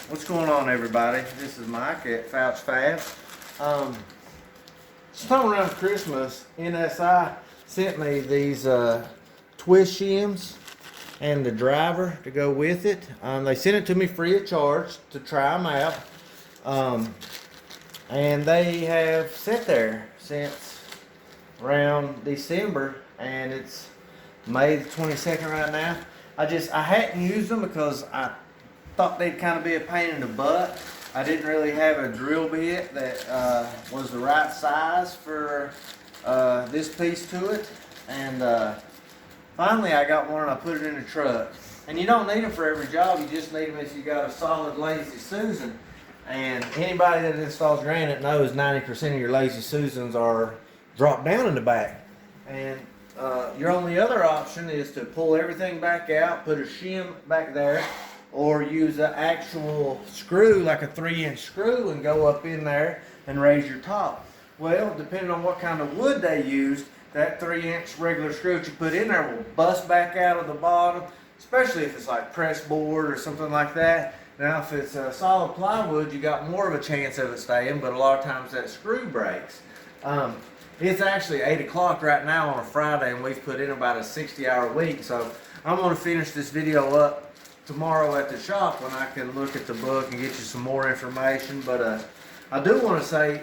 What's going on, everybody? This is Mike at FOUCH FABS. Sometime around Christmas, NSI sent me these twist shims and the driver to go with it. They sent it to me free of charge to try them out. And they have sat there since around December, and it's May the 22nd right now. I hadn't used them because I thought they'd kind of be a pain in the butt. I didn't really have a drill bit that was the right size for this piece to it. And finally I got one and I put it in the truck. And you don't need them for every job, you just need them if you got a solid Lazy Susan. And anybody that installs granite knows 90% of your Lazy Susans are dropped down in the back. And your only other option is to pull everything back out, put a shim back there, or use an actual screw, like a 3-inch screw, and go up in there and raise your top. Well, depending on what kind of wood they used, that 3-inch regular screw that you put in there will bust back out of the bottom, especially if it's like press board or something like that. Now, if it's a solid plywood, you got more of a chance of it staying, but a lot of times that screw breaks. It's actually 8 o'clock right now on a Friday, and we've put in about a 60-hour week, so I'm going to finish this video up tomorrow at the shop when I can look at the book and get you some more information. But I do want to say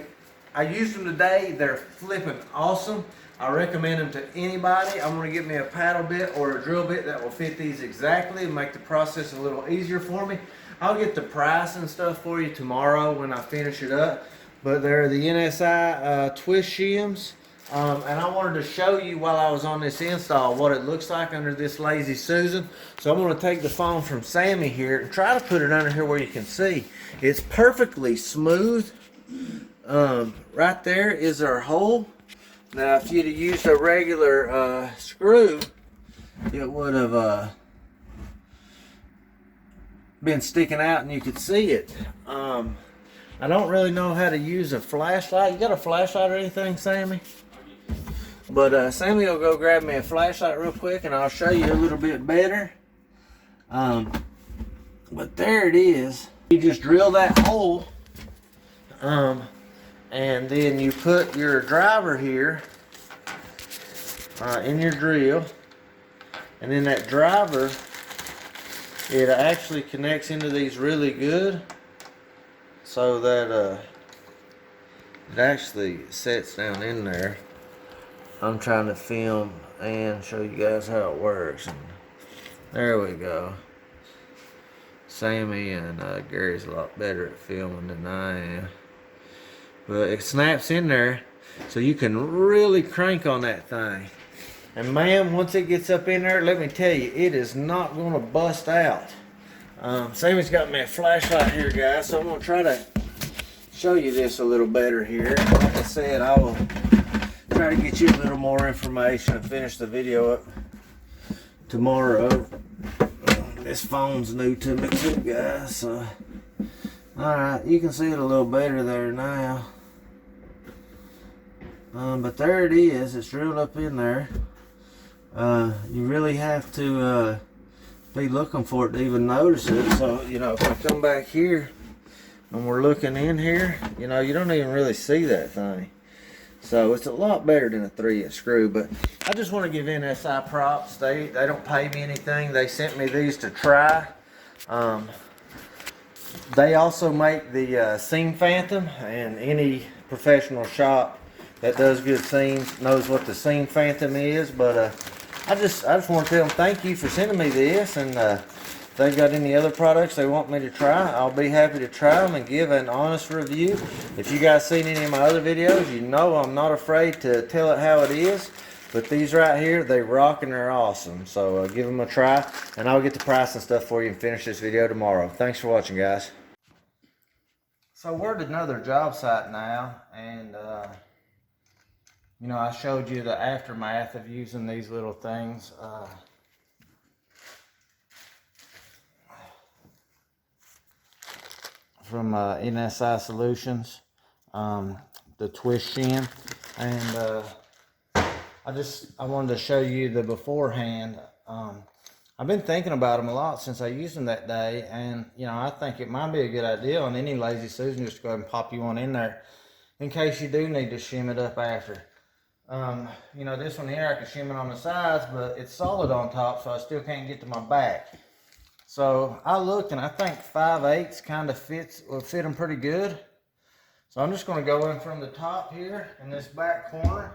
I used them today. They're flipping awesome. I recommend them to anybody. I'm going to get me a paddle bit or a drill bit that will fit these exactly and make the process a little easier for me. I'll get the price and stuff for you tomorrow when I finish it up. But they're the NSI twist shims. And I wanted to show you while I was on this install what it looks like under this Lazy Susan. So I'm going to take the phone from Sammy here and try to put it under here where you can see. It's perfectly smooth. Right there is our hole. Now if you'd have used a regular screw, it would have been sticking out and you could see it. I don't really know how to use a flashlight. You got a flashlight or anything, Sammy? But Sammy will go grab me a flashlight real quick and I'll show you a little bit better. But there it is. You just drill that hole, and then you put your driver here in your drill, and then that driver, it actually connects into these really good so that it actually sets down in there. I'm trying to film and show you guys how it works. And there we go. Sammy and Gary's a lot better at filming than I am. But it snaps in there so you can really crank on that thing. And man, once it gets up in there, let me tell you, it is not going to bust out. Sammy's got me a flashlight here, guys, so I'm going to try to show you this a little better here. Like I said, I will try to get you a little more information and finish the video up tomorrow. This phone's new to me too, guys, so alright, you can see it a little better there now. But there it is. It's drilled up in there. You really have to be looking for it to even notice it. So, you know, if I come back here and we're looking in here, you know, you don't even really see that thing. So it's a lot better than a 3-inch screw. But I just want to give NSI props. They don't pay me anything. They sent me these to try. They also make the seam phantom, and any professional shop that does good seams knows what the seam phantom is. But I just want to tell them thank you for sending me this, and if they've got any other products they want me to try, I'll be happy to try them and give an honest review. If you guys seen any of my other videos, you know I'm not afraid to tell it how it is. But these right here, they rock and they're awesome. So give them a try, and I'll get the price and stuff for you and finish this video tomorrow. Thanks for watching, guys. So we're at another job site now, and you know, I showed you the aftermath of using these little things. From NSI Solutions, the twist shim, and I wanted to show you the beforehand. I've been thinking about them a lot since I used them that day, and you know, I think it might be a good idea on any Lazy Susan just to go ahead and pop you one in there in case you do need to shim it up after. You know, this one here I can shim it on the sides, but it's solid on top, so I still can't get to my back. So I looked, and I think 5/8 kind of will fit them pretty good. So I'm just going to go in from the top here in this back corner.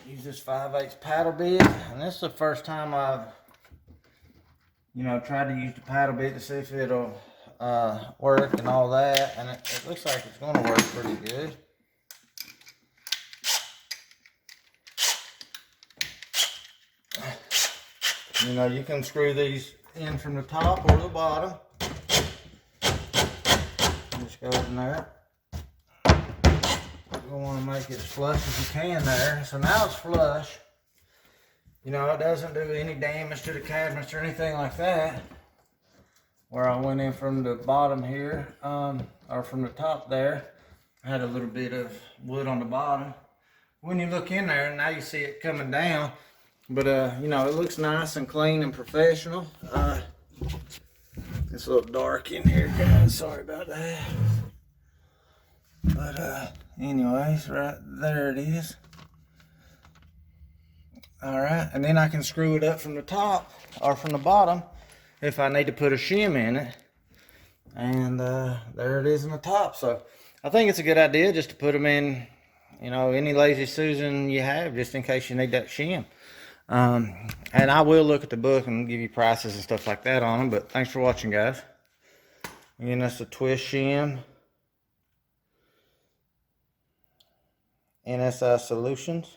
Use this 5/8 paddle bit, and this is the first time I've, you know, tried to use the paddle bit to see if it'll work and all that, and it looks like it's going to work pretty good. You know, you can screw these in from the top or the bottom. Just go in there. You want to make it as flush as you can there. So now it's flush. You know, it doesn't do any damage to the cabinets or anything like that. Where I went in from the bottom here, or from the top there, I had a little bit of wood on the bottom. When you look in there, now you see it coming down. But, you know, it looks nice and clean and professional. It's a little dark in here, guys. Sorry about that. But, anyways, right there it is. Alright, and then I can screw it up from the top or from the bottom if I need to put a shim in it. And, there it is in the top. So, I think it's a good idea just to put them in, you know, any Lazy Susan you have, just in case you need that shim. And I will look at the book and give you prices and stuff like that on them. But thanks for watching, guys. Again, that's a twist shim. NSI Solutions.